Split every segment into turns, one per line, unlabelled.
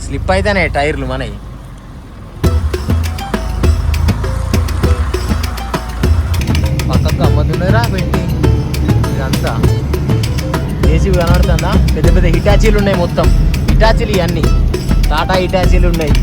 Slip అయితేనే టైర్లు మనవి. పక్కకు అమ్మతున్నారా పెట్టి ఇదంతా ఏసీ కనబడుతుందా? పెద్ద పెద్ద హిటాచీలు ఉన్నాయి, మొత్తం హిటాచీలు ఇవన్నీ టాటా హిటాచీలు ఉన్నాయి.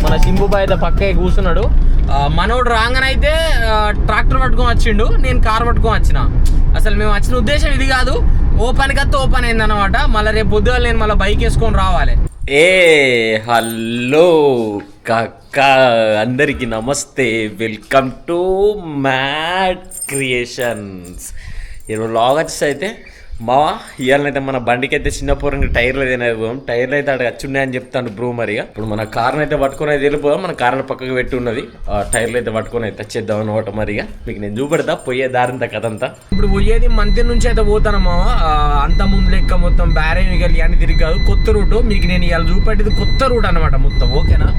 మన సింబుబాయ్ అయితే పక్కే కూర్చున్నాడు. మనోడు రాగానైతే ట్రాక్టర్ పట్టుకొని వచ్చిండు, నేను కార్ పట్టుకొని వచ్చిన. అసలు మేము వచ్చిన ఉద్దేశం ఇది కాదు, ఓపెన్ కత్తే ఓపెన్ అయింది అనమాట. మళ్ళీ రేపు పొద్దుగా నేను మళ్ళీ బైక్ వేసుకొని రావాలి. హలో కక్క, అందరికీ నమస్తే, వెల్కమ్ టు మ్యాట్ క్రియేషన్స్. ఈరోజు లాగ్ వచ్చేసి అయితే మావా ఇవాళనైతే మన బండికి అయితే చిన్న పూరంగా టైర్లు ఏదైనా టైర్లు అయితే అక్కడ వచ్చున్నాయని చెప్తాను బ్రో. మరిగా ఇప్పుడు మన కార్ని అయితే పట్టుకొని అయితే వెళ్ళిపోదాం. మన కార్ని పక్కకు పెట్టి ఉన్నది, టైర్లు అయితే పట్టుకొని అయితే వచ్చేద్దాం అనమాట. మరిగా మీకు నేను చూపెడతా పోయే దారింత కథ అంతా. ఇప్పుడు పోయేది మంతి నుంచి అయితే పోతాను మావా. అంత ముందు లెక్క మొత్తం బ్యారేజ్ మిగలి అని తిరిగి కాదు, కొత్త రూటు మీకు నేను ఇవాళ చూపెట్టేది కొత్త రూట్ అనమాట మొత్తం. ఓకేనా,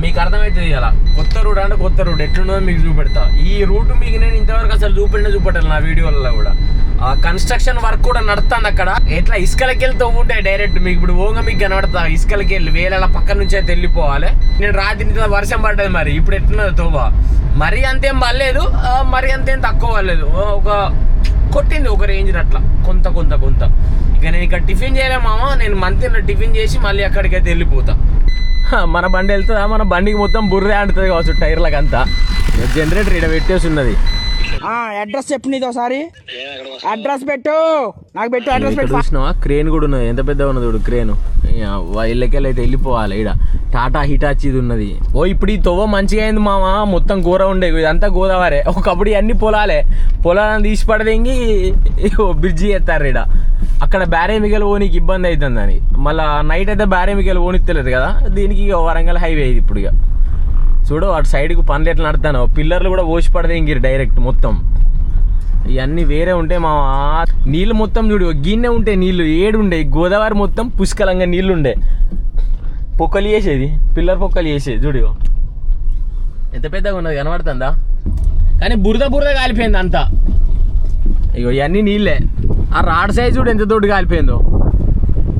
మీకు అర్థమవుతుంది ఇలా కొత్త రూట్ అంటే కొత్త రూట్ ఎట్లున్నదో మీకు చూపెడతా. ఈ రూట్ మీకు నేను ఇంతవరకు అసలు చూపెట్టాలి నా వీడియోలలో కూడా. కన్స్ట్రక్షన్ వర్క్ కూడా నడుస్తుంది అక్కడ. ఎట్లా ఇసుకలకి వెళ్తూ ఉంటాయి డైరెక్ట్ మీకు ఇప్పుడు ఓంగ మీకు కనబడతా. ఇసుకలకి వెళ్ళి వేల పక్క నుంచి అయితే వెళ్ళిపోవాలి. నేను రాత్రి వర్షం పడ్డది, మరి ఇప్పుడు ఎట్లున్నది తోవా. మరీ అంతేం పర్లేదు, మరీ అంతేం తక్కువ పర్లేదు, ఒక కొట్టింది ఒక రేంజ్ అట్లా కొంత కొంత కొంత. ఇక నేను ఇక్కడ టిఫిన్ చేయలే మామ, నేను మంత్లో టిఫిన్ చేసి మళ్ళీ అక్కడికి అయితే వెళ్ళిపోతా. మన బండి వెళ్తుందా, మన బండికి మొత్తం బుర్రే అంటుంది కావచ్చు టైర్లకు అంతా. జనరేటర్ ఇక్కడ పెట్టేసి ఉన్నది.
అడ్రస్ చెప్పు, నీది ఒకసారి అడ్రస్ పెట్టు, నాకు పెట్టు అడ్రస్ పెట్టు.
చూసినావా క్రేన్ కూడా ఉన్నది, ఎంత పెద్దగా ఉన్నది చూడు క్రేను. ఇళ్ళకెళ్ళి అయితే వెళ్ళిపోవాలి. ఇక్కడ టాటా హిటాచీది ఉన్నది. ఓ ఇప్పుడు ఈ తొవ్వ మంచిగా అయింది మామ, మొత్తం గోర ఉండే ఇదంతా గోదావరి. ఒకప్పుడు ఇవన్నీ పొలాలను తీసి పడదేంగి బ్రిడ్జి ఎత్తారు ఇక్కడ. అక్కడ బ్యారే మిగలు ఓనికి ఇబ్బంది అవుతుంది అని, మళ్ళీ నైట్ అయితే బ్యారే మిగలు ఓనిత్తలేదు కదా, దీనికి వరంగల్ హైవే ఇది. ఇప్పుడు ఇక చూడు అటు సైడ్కి పనులు ఎట్లా నడుతాను, పిల్లర్లు కూడా ఓసి పడదే ఇంగిరు డైరెక్ట్ మొత్తం. ఇవన్నీ వేరే ఉంటాయి మా నీళ్ళు మొత్తం చూడు గిన్నె ఉంటాయి నీళ్ళు ఏడుండే. గోదావరి మొత్తం పుష్కలంగా నీళ్ళు ఉండే, పొక్కలు వేసేది పిల్లర్ పొక్కలు వేసేది. చూడు ఎంత పెద్దగా ఉన్నది కనబడుతుందా, కానీ బురద కాలిపోయింది అంతా. ఇగో ఇవన్నీ నీళ్ళే. ఆ రాడ్ సైజ్ చూడు ఎంత దొడ్డు కాలిపోయిందో,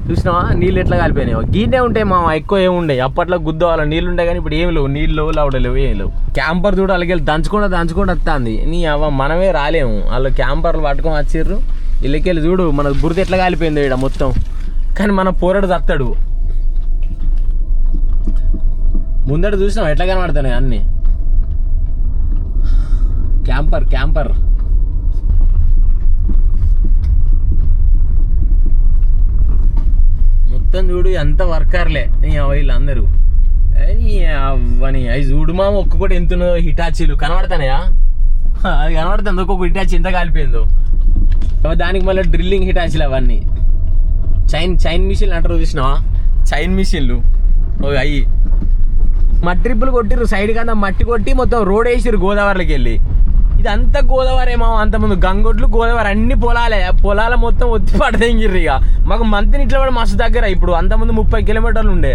చూసినావా నీళ్ళు ఎట్లా కాలిపోయినాయో. గిన్నె ఉంటాయి మా ఎక్కువ ఏముండే. అప్పట్లో గుద్దవాళ్ళ నీళ్ళు ఉండే, కానీ ఇప్పుడు ఏమి లేవు, నీళ్ళు లౌడలేవు, ఏం లేవు. క్యాంపర్ చూడు అలాగే దంచుకుంటూ వస్తుంది. నీ అవ్వ మనమే రాలేము, వాళ్ళు క్యాంపర్లు పట్టుకొని వచ్చిర్రు. ఇళ్ళకెళ్ళి చూడు మన బురద ఎట్లా కాలిపోయిందో ఇక్కడ మొత్తం. కానీ మన పోరాడు తత్తాడు. ముందట చూసినావు ఎట్లా కనబడుతున్నాయి అన్నీ. క్యాంపర్ మొత్తం చూడు ఎంత వర్కర్లే వీళ్ళందరూ. అవని అవి చూడు మా ఒక్కొక్కటి ఎంతున్నదో. హిటాచీలు కనబడతానయా, అది కనబడుతుంది ఒక్కొక్క హిటాచీ ఎంత కాలిపోయిందో. దానికి మళ్ళీ డ్రిల్లింగ్ హిటాచీలు అవన్నీ. చైన్ మిషన్లు అంటారు చూసినావా, చైన్ మిషన్లు అవి. మట్టి ట్రిప్పులు కొట్టిర్రు సైడ్ కన్నా, మట్టి కొట్టి మొత్తం రోడ్ వేసిర్రు గోదావరిలోకి వెళ్ళి. ఇదంతా గోదావరి ఏమో, అంతమంది గంగొడ్లు గోదావరి అన్ని పొలాల మొత్తం ఒత్తి పడదెంగిర్రు. ఇక మాకు మంత్ని ఇట్లా కూడా మస్తు దగ్గర. ఇప్పుడు అంతమంది 30 కిలోమీటర్లు ఉండే.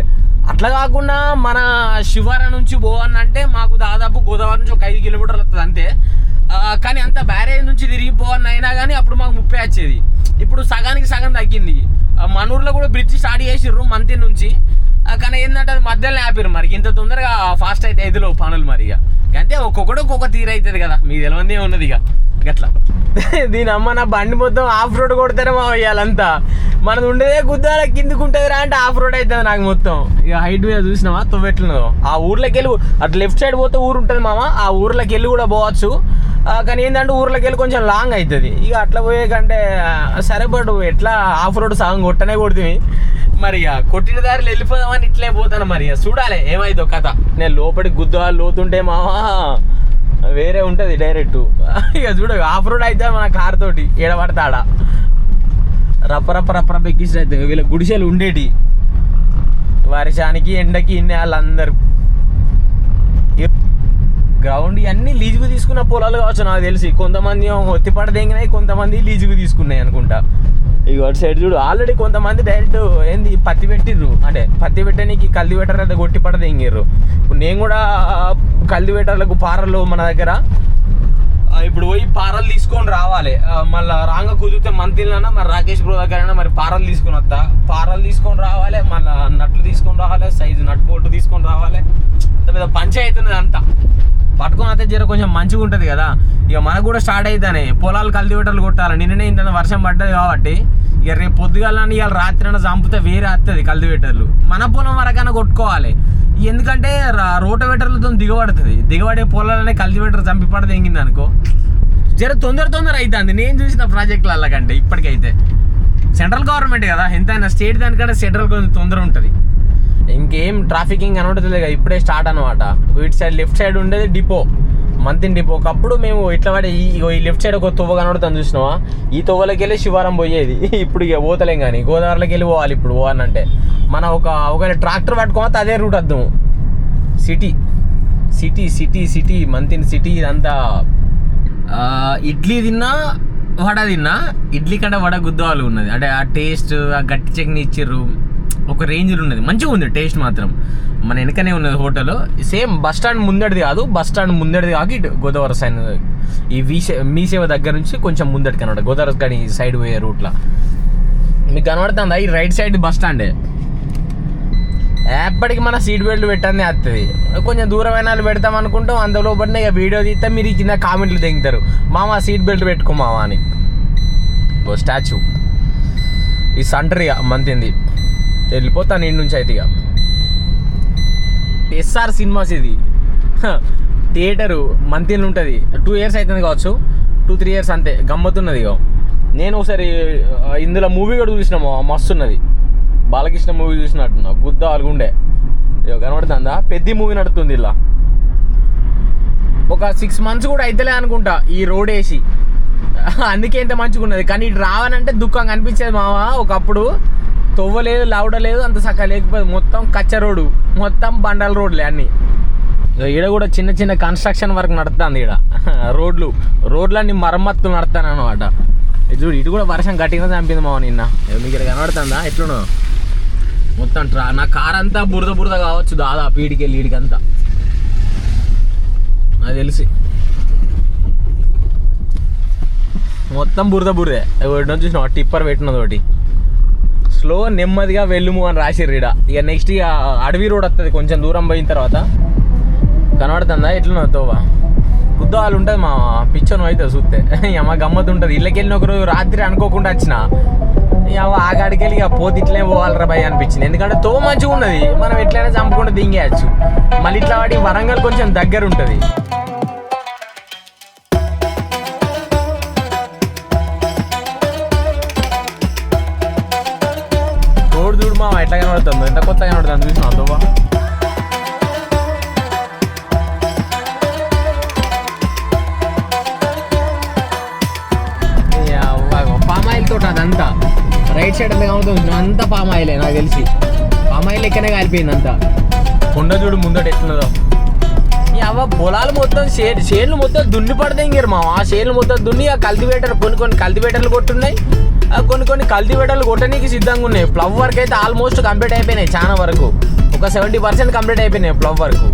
అట్లా కాకుండా మన శివార నుంచి పోవాలంటే మాకు దాదాపు గోదావరి నుంచి ఒక 5 కిలోమీటర్లు వస్తుంది అంతే. కానీ అంత బ్యారేజ్ నుంచి తిరిగిపోవాలని అయినా కానీ అప్పుడు మాకు 30 వచ్చేది. ఇప్పుడు సగానికి సగం తగ్గింది. మన ఊర్లో కూడా బ్రిడ్జ్ స్టార్ట్ చేసిర్రు మంత్రి నుంచి, కానీ ఏంటంటే అది మధ్యలో ఆపిర్రు. మరి ఇంత తొందరగా ఫాస్ట్ అయితే ఐదులో పనులు. మరి ఇక అంతే ఒక్కొక్కటి ఒక్కొక్క తీరు అవుతుంది కదా, మీకు తెలియదే ఉన్నది ఇక గట్లా. దీని అమ్మ నా బండి మొత్తం ఆఫ్ రోడ్ కొడతారే మా ఇవాళంతా. మనది ఉండేదే గుద్దాల కిందికి ఉంటుంది రా అంటే ఆఫ్ రోడ్ అవుతుంది నాకు మొత్తం. ఇక హైట్ మీద చూసినావా తొవ్వెట్లున్నదో. ఆ ఊర్లోకి వెళ్ళి అటు లెఫ్ట్ సైడ్ పోతే ఊరు ఉంటుంది మామ, ఆ ఊర్లోకి వెళ్ళి కూడా పోవచ్చు. కానీ ఏంటంటే ఊర్లోకి వెళ్ళి కొంచెం లాంగ్ అవుతుంది. ఇక అట్లా పోయే కంటే సరే బట్ ఎట్లా ఆఫ్ రోడ్ సగం కొట్టనే కొడుతుంది. మరి ఇక కొట్టిన దారిలో వెళ్ళిపోదామని ఇట్లే పోతాను. మరి ఇక చూడాలి ఏమైందో కథ. నేను లోపలికి గుద్దాలు లోతుంటే మావా వేరే ఉంటుంది డైరెక్ట్. ఇక చూడ ఆఫ్ రోడ్ అయితే మన కార్ తోటి ఏడబడతాడా రప్ప ఎక్కించిన అయితే. వీళ్ళ గుడిసెలు ఉండేటి వర్షానికి ఎండకి ఇన్ని వాళ్ళందరూ. గ్రౌండ్ ఇవన్నీ లీజుకు తీసుకున్న పొలాలు కావచ్చు నాకు తెలిసి. కొంతమంది ఒత్తిపడ దెంగినాయి, కొంతమంది లీజుకు తీసుకున్నాయి అనుకుంటా. ఇక అటు సైడ్ చూడు ఆల్రెడీ కొంతమంది డైరెక్ట్ ఏంది పత్తి పెట్టిర్రు, అంటే పత్తి పెట్టడానికి కల్టివేటర్ అయితే కొట్టి పడది ఇంగిర్రు. ఇప్పుడు నేను కూడా కల్టివేటర్లకు పారలు మన దగ్గర ఇప్పుడు పోయి పారలు తీసుకొని రావాలి. మళ్ళీ రాంగ కుదిరితే మంత్లీలన్నా మరి రాకేష్ బ్రో దగ్గరైనా మరి పారలు తీసుకొని వస్తా. పారలు తీసుకొని రావాలి, మళ్ళీ నట్లు తీసుకొని రావాలి, సైజు నట్ బోల్ట్ తీసుకొని రావాలి. పెద్ద పంచాయతీ ఉన్నది అంతా పట్టుకొని అయితే జర కొంచెం మంచిగా ఉంటుంది కదా. ఇక మనకు కూడా స్టార్ట్ అవుతానే పొలాలు కల్టివేటర్లు కొట్టాలి. నిన్ననే ఇంత వర్షం పడ్డది కాబట్టి ఇక రేపు పొద్దుగాలని ఇవాళ రాత్రి అయినా చంపితే వేరే వస్తుంది కల్టివేటర్లు. మన పొలం వరకైనా కొట్టుకోవాలి, ఎందుకంటే రోటవేటర్లతో దిగబడే పొలాలనే కల్టివేటర్ చంపి పడది ఎంగింది అనుకో జర తొందర అవుతుంది. నేను చూసిన ప్రాజెక్టుల కంటే ఇప్పటికైతే సెంట్రల్ గవర్నమెంట్ కదా, ఎంతైనా స్టేట్ దానికంటే సెంట్రల్ కొంచెం తొందర ఉంటుంది. ఇంకేం ట్రాఫికింగ్ అనవట్లేదు కదా, ఇప్పుడే స్టార్ట్ అనమాట. ఇటు సైడ్ లెఫ్ట్ సైడ్ ఉండేది డిపో, మంతిన్ డిపో. ఒకప్పుడు మేము ఇట్లా పడి ఈ లెఫ్ట్ సైడ్ ఒక తొవ్వ కనబడుతుంది చూసినావా, ఈ తొవ్వలోకి వెళ్ళి శివారం పోయేది. ఇప్పుడు ఇక పోతలేం కానీ గోదావరిలోకి వెళ్ళి పోవాలి. ఇప్పుడు పోవాలంటే మనం ఒకవేళ ట్రాక్టర్ పట్టుకోవాలి అదే రూట్ వద్దాం. సిటీ మంతిన్ సిటీ ఇదంతా. ఇడ్లీ తిన్నా వడ తిన్నా, ఇడ్లీ కంటే వడ గుద్దవాళ్ళు ఉన్నది. అంటే ఆ టేస్ట్, ఆ గట్టి చట్నీ ఇచ్చిర్రు, ఒక రేంజ్లో ఉన్నది, మంచిగా ఉంది టేస్ట్ మాత్రం. మన వెనకనే ఉన్నది హోటల్, సేమ్ బస్ స్టాండ్ ముందడిది కాదు, బస్ స్టాండ్ ముందడిది కాక ఇటు గోదావరి సైడ్ ఈ మీ సేవ దగ్గర నుంచి కొంచెం ముందడికి అనమాట, గోదావరి కానీ సైడ్ పోయే రూట్లో మీకు కనబడుతుందా. ఈ రైట్ సైడ్ బస్ స్టాండే. ఎప్పటికి మన సీట్ బెల్ట్ పెట్టనే వస్తుంది. కొంచెం దూరమైన పెడతాం అనుకుంటాం, అందులో పడిన ఇక వీడియో తీస్తే మీరు కింద కామెంట్లు దిగుతారు, మామ సీట్ బెల్ట్ పెట్టుకో మామ అని. స్టాచ్యూ ఈ సెంటర్ ఇక మంతింది, వెళ్ళిపోతాను ఇంటి నుంచి అయితే. ఇక ఎస్ఆర్ సినిమాస్ ఇది థియేటరు మంతిన్లు ఉంటుంది. 2 years అవుతుంది కావచ్చు, 2-3 years అంతే. గమ్మత్తున్నది. ఇక నేను ఒకసారి ఇందులో మూవీ కూడా చూసినాము, మస్తున్నది. బాలకృష్ణ మూవీ చూసినట్టున్నా, గుద్ద అలుగుండే. ఇక కనబడుతుందా, పెద్ద మూవీ నడుస్తుంది ఇలా. ఒక 6 months కూడా అయితలే అనుకుంటా ఈ రోడ్ వేసి, అందుకే ఇంత మంచిగా ఉన్నది. కానీ ఇటు రావాలంటే దుఃఖం కనిపించేది మామ. ఒకప్పుడు తొవ్వలేదు, లౌడలేదు, అంత సక్క లేకపోతే మొత్తం కచ్చ రోడ్డు, మొత్తం బండల రోడ్లే అన్నీ. ఈడ కూడా చిన్న చిన్న కన్స్ట్రక్షన్ వర్క్ నడుస్తుంది. ఈడ రోడ్లన్నీ మరమ్మతులు నడుస్తాను అనమాట. చూడు ఇటు కూడా వర్షం గట్టిగా చంపింది మావ నిన్న. మీకు ఇక్కడ కనబడుతుందా ఎట్లునో మొత్తం నా కార్ అంతా బురద కావచ్చు దాదాపు ఈడికెళ్ళి ఈడికంతా నాకు తెలిసి. మొత్తం బురదే. చూసిన టిప్పర్ పెట్టినది ఒకటి, స్లో నెమ్మదిగా వెళ్ళుము అని రాసిర్రు ఈడ. ఇక నెక్స్ట్ ఇక అడవి రోడ్ వస్తుంది కొంచెం దూరం పోయిన తర్వాత. కనబడుతుందా ఎట్లున్నా తోవా, గుద్దవాళ్ళు ఉంటుంది మా పిచ్చను అయితే చూస్తే. అమ్మ గమ్మత్ ఉంటుంది. ఇళ్ళకి వెళ్ళిన ఒకరోజు రాత్రి అనుకోకుండా వచ్చిన ఆ గాడికి వెళ్ళి ఇక పోతే ఇట్లనే పోవాలరా భయ అనిపించింది. ఎందుకంటే తో మంచిగా ఉన్నది, మనం ఎట్లయినా చంపుకుంటే దింగేయచ్చు. మళ్ళీ ఇట్లా వాడి వరంగల్ కొంచెం దగ్గర ఉంటుంది. రోడ్ చూడు మా ఎట్లా కనబడుతుందో, ఎంత కొత్తగా కనబడుతుంది చూసిన తోవా. పామాయిల్ తోట అదంతా రైట్ సైడ్ అంతా కనబడుతుంది, అంతా పామాయిలే నాకు తెలిసి. పామాయిల్ లెక్కనే కాలిపోయింది అంతా. కొండ చూడు ముందట ఎట్లున్నదో. అవ్వ పొలాలు మొత్తం షేర్లు మొత్తం దున్ని పడతాయి ఇంకారు మా. ఆ షేర్లు మొత్తం దున్ని ఆ కల్టివేటర్ కొన్ని కల్టివేటర్లు కొట్టున్నాయి, కొన్ని కల్టివేటర్లు కొట్టడానికి సిద్ధంగా ఉన్నాయి. ప్లవ్ వర్క్ అయితే ఆల్మోస్ట్ కంప్లీట్ అయిపోయినాయి, చాలా వరకు ఒక 70% కంప్లీట్ అయిపోయినాయి ప్లవ్ వర్క్.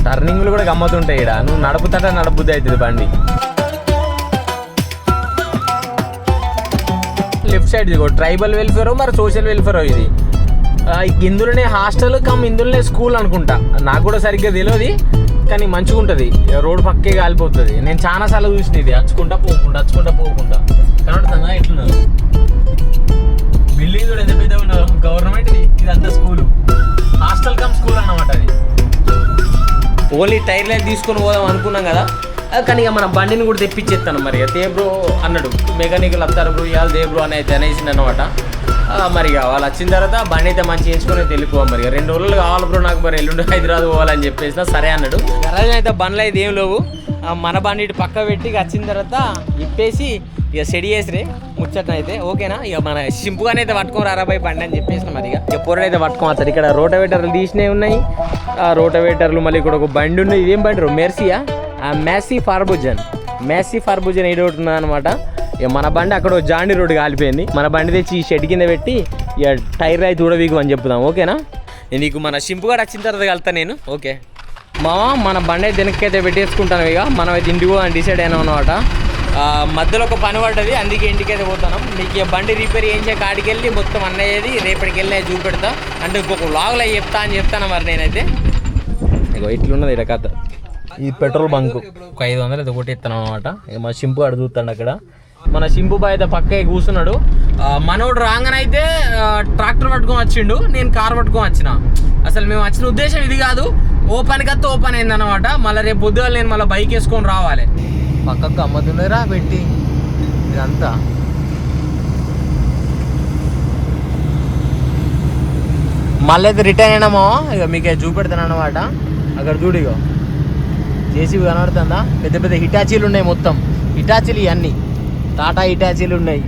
టర్నింగ్లు కూడా గమ్మతుంటాయి ఇక్కడ, నువ్వు నడుపుతాట నడబుద్ది అవుతుంది బండి. లెఫ్ట్ సైడ్ ఇదిగో ట్రైబల్ వెల్ఫేరో మరి సోషల్ వెల్ఫేరో ఇది. ఇందులోనే హాస్టల్ ఇందులోనే స్కూల్ అనుకుంటా, నాకు కూడా సరిగ్గా తెలియదు. కానీ మంచిగా ఉంటుంది, రోడ్ పక్కే కాలిపోతుంది. నేను చాలాసార్లు చూసిన ఇది అచ్చుకుంటా పోకుండా కనబడుతుందా ఎట్లున్నది. బిల్డింగ్ కూడా ఎంత పెద్ద ఉన్నదో, గవర్నమెంట్ ఇదంతా స్కూలు, హాస్టల్ స్కూల్ అన్నమాట. అది ఓన్లీ టైర్లే తీసుకొని పోదాం అనుకున్నాం కదా, కానీ ఇక మన బండిని కూడా తెప్పించేస్తాను. మరి దే బ్రో అన్నాడు, మెకానికల్ వస్తారు బ్రో ఇవాళ దే బ్రో అనేది అనేసింది అనమాట. మరి ఇక వాళ్ళు వచ్చిన తర్వాత బండి అయితే మంచిగా ఎంచుకొని వెళ్ళిపోవాలి. మరి 2 రోజులు కావాలి బ్రో నాకు, మరి ఎల్లుండి హైదరాబాద్ పోవాలని చెప్పేసిన సరే అన్నాడు. గరాజ్ అయితే బండ్లు అయితే ఏం లేవు, మన బండి ఇటు పక్క పెట్టి ఇక వచ్చిన తర్వాత ఇప్పేసి ఇక సెడి చేసిరే ముచ్చటనైతే ఓకేనా. ఇక మన సింపుగానే అయితే పట్టుకొని రారాబాయి బండి అని చెప్పేసిన మరి ఇక పొరడు అయితే పట్టుకోవచ్చు. ఇక్కడ రోటవేటర్లు తీసినవి ఉన్నాయి, ఆ రోటవేటర్లు మళ్ళీ ఇక్కడ ఒక బండి ఉన్నాయి. ఇదేం బండి మెర్సియా, మ్యాసీ ఫార్బుజన్ ఏదో ఒకటి ఉన్నది అనమాట. ఇక మన బండి అక్కడ జాండి రోడ్డు కాలిపోయింది, మన బండి తెచ్చి ఈ షెడ్ కింద పెట్టి ఇక టైర్ అయితే చూడవీకు అని చెప్తాం ఓకేనా. నీకు మన సింపుగా వచ్చిన తర్వాత కలుతా నేను ఓకే. మన బండి అయితే వెనక్కైతే పెట్టేసుకుంటాను ఇక మనం అయితే ఇంటికి పోదాం డిసైడ్ అయినా అనమాట. మధ్యలో ఒక పని పడ్డది అందుకే ఇంటికైతే పోతున్నాం. నీకు ఇక బండి రిపేర్ చేయించే కాడికి వెళ్ళి మొత్తం అన్నయ్యేది రేపటికి వెళ్ళి చూపెడతా అంటే ఇంకొక వ్లాగ్లో చెప్తా అని చెప్తాను మరి నేనైతే. ఇగో ఇట్లున్నది ఇక్కడ కథ. ఈ పెట్రోల్ బంక్ ఒక 500 అయితే కొట్టిస్తాను అనమాట. ఇక మా సింపు అడు చూస్తాడు అక్కడ. మన సింపు బాయ్ అయితే పక్కే కూర్చున్నాడు. మనోడు రాగానైతే ట్రాక్టర్ పట్టుకొని వచ్చిండు, నేను కార్ పట్టుకొని వచ్చిన. అసలు మేము వచ్చిన ఉద్దేశం ఇది కాదు, ఓపెన్కి వస్తే ఓపెన్ అయింది అనమాట. మళ్ళీ రేపు పొద్దుగా నేను మళ్ళీ బైక్ వేసుకొని రావాలి. పక్కకు అమ్మతున్నారా పెట్టి ఇదంతా. మళ్ళీ అయితే రిటర్న్ అయినామో ఇక మీకు చూపెడతాను అనమాట. అక్కడ చూడిగో జేసీబీ కనబడుతుందా, పెద్ద పెద్ద హిటాచీలు ఉన్నాయి, మొత్తం హిటాచీలు ఇవన్నీ టాటా హిటాచీలు ఉన్నాయి.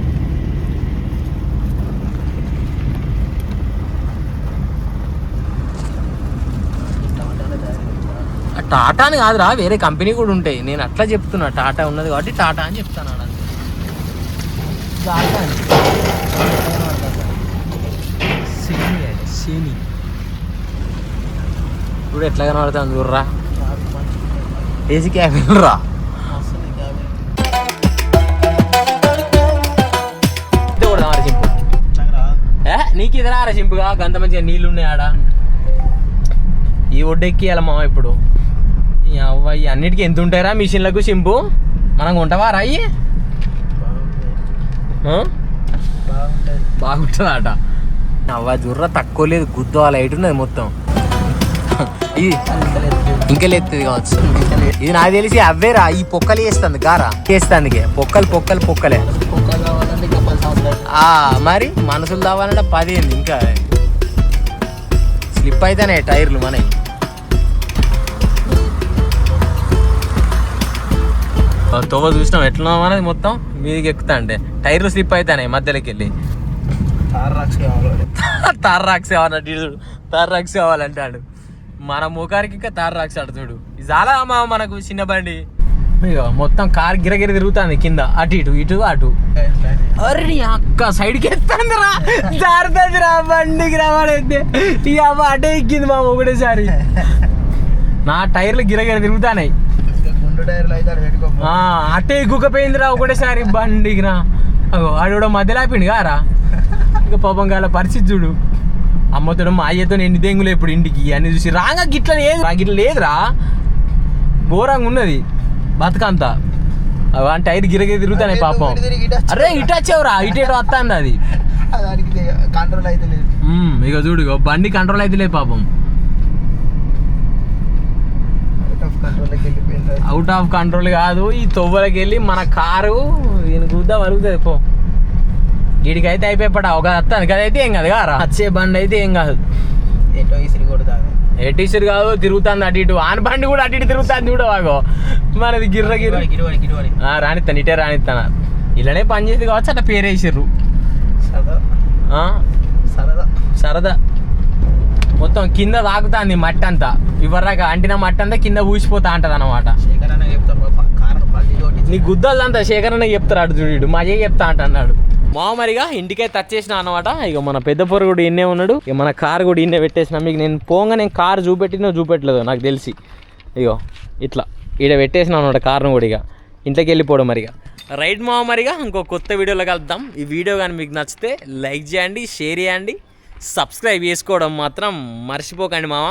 టాటా అని కాదురా, వేరే కంపెనీ కూడా ఉంటాయి. నేను అట్లా చెప్తున్నా, టాటా ఉన్నది కాబట్టి టాటా అని చెప్తాను. ఇప్పుడు ఎట్లా కనబడుతుంది చూడరా, ఏసీ క్యాబిన్ రా. నీకు ఇదరా సింపుగా గంత మంచిగా నీళ్ళు ఉన్నాయి ఆడ. ఈ ఒడ్డెక్కియాల మామ ఇప్పుడు. ఈ అవ్వయి అన్నిటికీ ఎంత ఉంటాయిరా మిషన్లకు సింపు, మనం కొంటావా రాయి? బాగుంటుంది అట. అవ్వ జుర్ర తక్కువ లేదు, గుద్దు ఆ లైట్ ఉన్నది మొత్తం. ఇది ఇంకా లేస్తుంది కావచ్చు. ఇది నాకు తెలిసి అవ్వేరా, ఈ పొక్కలు వేస్తుంది గారా వేస్తాందుకే. పొక్కలే మరి మనుషులు కావాలంటే 10 ఇంకా స్లిప్ అయితేనే టైర్లు మనవి. తోవ చూసినాం ఎట్లా అనేది మొత్తం మీదికి ఎక్కుతా అంటే టైర్లు స్లిప్ అవుతాయి మధ్యలోకి వెళ్ళి. తార్ రాక్స్ కావాలంటాడు మన ముఖానికి. ఇంకా తార్ రాక్స్ ఆడుతాడు. ఇది చాలా మనకు చిన్న బండి మొత్తం కార్ గిరగిరి తిరుగుతుంది కింద, అటు ఇటు అటు. అరే అక్క సైడ్కి ఎత్తాందిరా, జారుతుందిరా బండికి రావాలైతే. ఇక అమ్మ అటే ఎక్కింది మా ఒకటేసారి. నా టైర్లు గిరగిరి తిరుగుతాయి, అటే ఎక్కుకపోయిందిరా ఒకటేసారి బండికి రా. అగో ఆడు కూడా మధ్యలో ఆపిండు కారా. ఇక పాపం కాల పరిస్థితి చూడు. అమ్మతో మా అయ్యతో ఎన్ని దెంగులు ఇప్పుడు ఇంటికి అన్ని చూసి రాగా గిట్ల లేదురా, ఘోరంగా ఉన్నది బతుకంతా. అంటే టైర్ గిరగిరి తిరుగుతానే పాపం. అరే ఇటు వచ్చావురా, ఇటు వస్తాంది అది. ఇక చూడు ఇక బండి కంట్రోల్ అయితే లేదు పాపం. అవుట్ ఆఫ్ కంట్రోల్ కాదు, ఈ తొవ్వలకి వెళ్ళి మన కారు దీని గుద్దా వరుగుతుంది పో. వీడికి అయితే అయిపోయాడు ఒక వస్తాను కదైతే ఏం కాదు కారా, వచ్చే బండి అయితే ఏం కాదు. ఎటీసర్ కాదు తిరుగుతుంది అటు ఇటు. ఆన్ బండి కూడా అటు ఇటు తిరుగుతుంది చూడ బాగో మనది గిర్ర రానిస్తాను ఇటే రానిస్తాను. ఇలానే పని చేసి కావచ్చు అట్లా పేరేసారు. సరదా మొత్తం కింద తాకుతుంది మట్టి అంతా. ఇవ్వరాక అంటిన మట్టి అంతా కింద ఊసిపోతా అంటది అనమాట. నీ గుద్దలంతా శేఖరన్న చెప్తారు అటు చూడు, మా చెప్తా అంటున్నాడు. మరిగా ఇంటికైతే టచ్ చేసిన అనమాట. ఇక మన పెద్ద పొర కూడా ఇన్నే ఉన్నాడు, ఇక మన కారు కూడా ఇన్నే పెట్టేసిన. మీకు నేను పోగా నేను కారు చూపెట్టలేదు నాకు తెలిసి. ఇగో ఇట్లా ఈడ పెట్టేసిన అనమాట కారును కూడా. ఇక ఇంట్లోకి వెళ్ళిపోవడం మరిగా రైట్ మరిగా ఇంకో కొత్త వీడియోలో కలుద్దాం. ఈ వీడియో కానీ మీకు నచ్చితే లైక్ చేయండి, షేర్ చేయండి, సబ్స్క్రైబ్ చేసుకోవడం మాత్రం మర్చిపోకండి మామ.